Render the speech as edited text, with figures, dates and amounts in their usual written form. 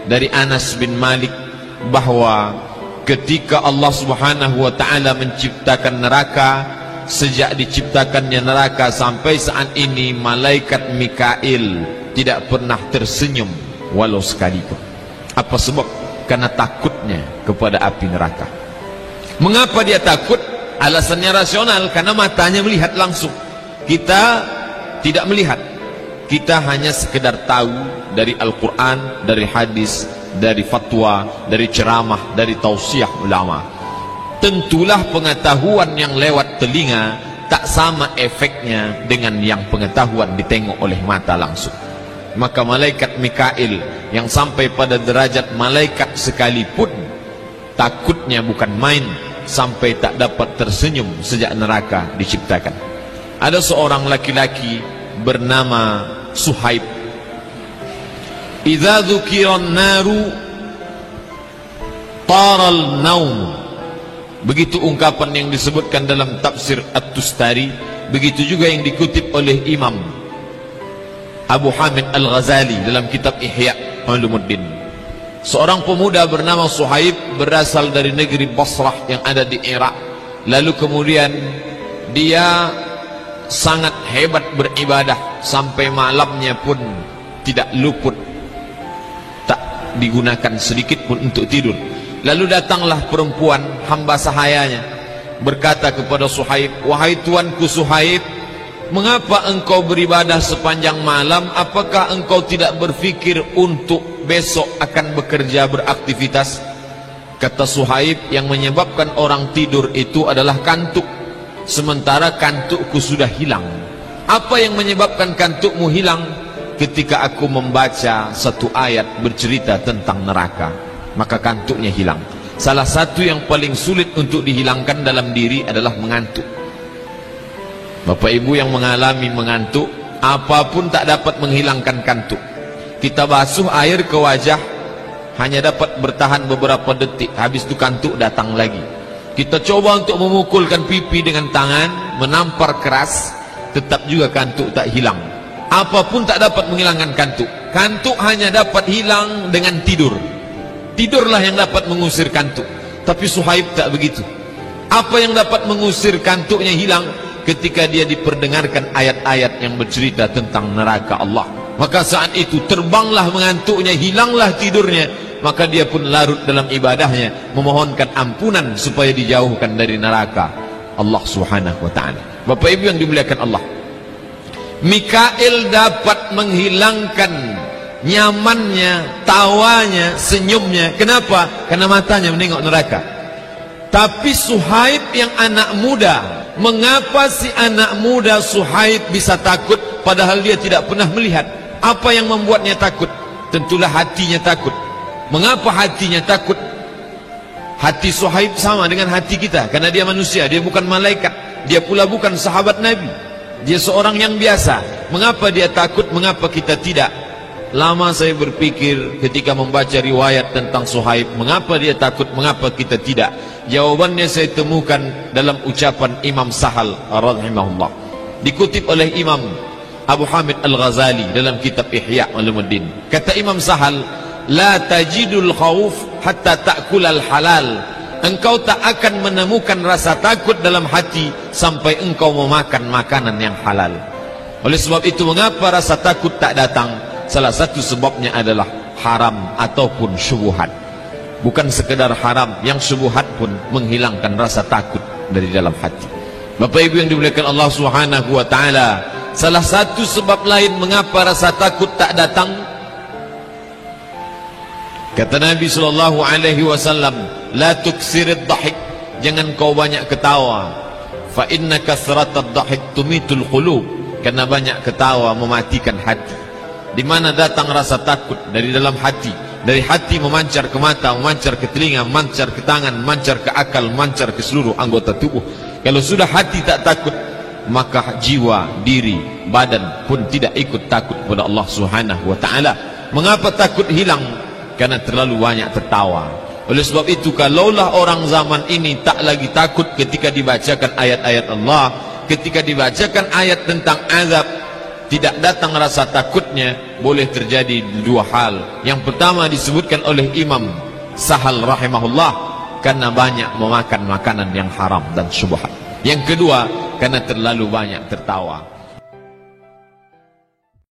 dari Anas bin Malik bahwa ketika Allah Subhanahu wa taala menciptakan neraka, sejak diciptakannya neraka sampai saat ini malaikat Mikail tidak pernah tersenyum walau sekalipun. Apa sebab? Karena takutnya kepada api neraka. Mengapa dia takut? Alasannya rasional, karena matanya melihat langsung. Kita tidak melihat. Kita hanya sekedar tahu dari Al-Quran, dari hadis, dari fatwa, dari ceramah, dari tausiah ulama. Tentulah pengetahuan yang lewat telinga tak sama efeknya dengan yang pengetahuan ditengok oleh mata langsung. Maka malaikat Mikail yang sampai pada derajat malaikat sekalipun takutnya bukan main, sampai tak dapat tersenyum sejak neraka diciptakan. Ada seorang laki-laki bernama Suhaib. Idza dzukiran naru taral naum. Begitu ungkapan yang disebutkan dalam tafsir At-Tustari, begitu juga yang dikutip oleh Imam Abu Hamid Al-Ghazali dalam kitab Ihya Ulumuddin. Seorang pemuda bernama Suhaib berasal dari negeri Basrah yang ada di Irak. Lalu kemudian dia sangat hebat beribadah, sampai malamnya pun tidak luput, tak digunakan sedikit pun untuk tidur. Lalu datanglah perempuan hamba sahayanya berkata kepada Suhaib, "Wahai tuanku Suhaib, mengapa engkau beribadah sepanjang malam? Apakah engkau tidak berfikir untuk besok akan bekerja beraktivitas?" Kata Suhaib, "Yang menyebabkan orang tidur itu adalah kantuk, sementara kantukku sudah hilang." Apa yang menyebabkan kantukmu hilang? Ketika aku membaca satu ayat bercerita tentang neraka, maka kantuknya hilang. Salah satu yang paling sulit untuk dihilangkan dalam diri adalah mengantuk. Bapak ibu yang mengalami mengantuk, apapun tak dapat menghilangkan kantuk. Kita basuh air ke wajah, hanya dapat bertahan beberapa detik, habis itu kantuk datang lagi. Kita coba untuk memukulkan pipi dengan tangan, menampar keras, tetap juga kantuk tak hilang. Apapun tak dapat menghilangkan kantuk. Kantuk hanya dapat hilang dengan tidur. Tidurlah yang dapat mengusir kantuk. Tapi Suhaib tak begitu. Apa yang dapat mengusir kantuknya hilang? Ketika dia diperdengarkan ayat-ayat yang bercerita tentang neraka Allah, maka saat itu terbanglah mengantuknya, hilanglah tidurnya. Maka dia pun larut dalam ibadahnya, memohonkan ampunan supaya dijauhkan dari neraka Allah Subhanahu wa ta'ala. Bapak ibu yang dimuliakan Allah, Mikail dapat menghilangkan nyamannya, tawanya, senyumnya. Kenapa? Karena matanya menengok neraka. Tapi Suhaib yang anak muda, mengapa si anak muda Suhaib bisa takut padahal dia tidak pernah melihat? Apa yang membuatnya takut? Tentulah hatinya takut. Mengapa hatinya takut? Hati Suhaib sama dengan hati kita, karena dia manusia, dia bukan malaikat, dia pula bukan sahabat Nabi, dia seorang yang biasa. Mengapa dia takut? Mengapa kita tidak? Lama saya berpikir ketika membaca riwayat tentang Suhaib, mengapa dia takut, mengapa kita tidak? Jawabannya saya temukan dalam ucapan Imam Sahal rahimahullah, dikutip oleh Imam Abu Hamid Al-Ghazali dalam kitab Ihya Ulumuddin. Kata Imam Sahal, "La tajidul khauf hatta ta'kulal halal." Engkau tak akan menemukan rasa takut dalam hati sampai engkau memakan makanan yang halal. Oleh sebab itu, mengapa rasa takut tak datang? Salah satu sebabnya adalah haram ataupun syubhat. Bukan sekedar haram, yang syubhat pun menghilangkan rasa takut dari dalam hati. Bapak ibu yang dimuliakan Allah Subhanahu wa ta'ala, salah satu sebab lain mengapa rasa takut tak datang, kata Nabi SAW, "La tuksirid dhahik." Jangan kau banyak ketawa. Fa inna kasratad dhahik tumitul qulub. Karena banyak ketawa mematikan hati. Di mana datang rasa takut? Dari dalam hati. Dari hati memancar ke mata, memancar ke telinga, memancar ke tangan, memancar ke akal, memancar ke seluruh anggota tubuh. Kalau sudah hati tak takut, maka jiwa, diri, badan pun tidak ikut takut kepada Allah Subhanahu wa ta'ala. Mengapa takut hilang? Karena terlalu banyak tertawa. Oleh sebab itu, kalaulah orang zaman ini tak lagi takut ketika dibacakan ayat-ayat Allah, ketika dibacakan ayat tentang azab, tidak datang rasa takutnya boleh terjadi dua hal. Yang pertama disebutkan oleh Imam Sahal rahimahullah, karena banyak memakan makanan yang haram dan syubhat. Yang kedua, karena terlalu banyak tertawa.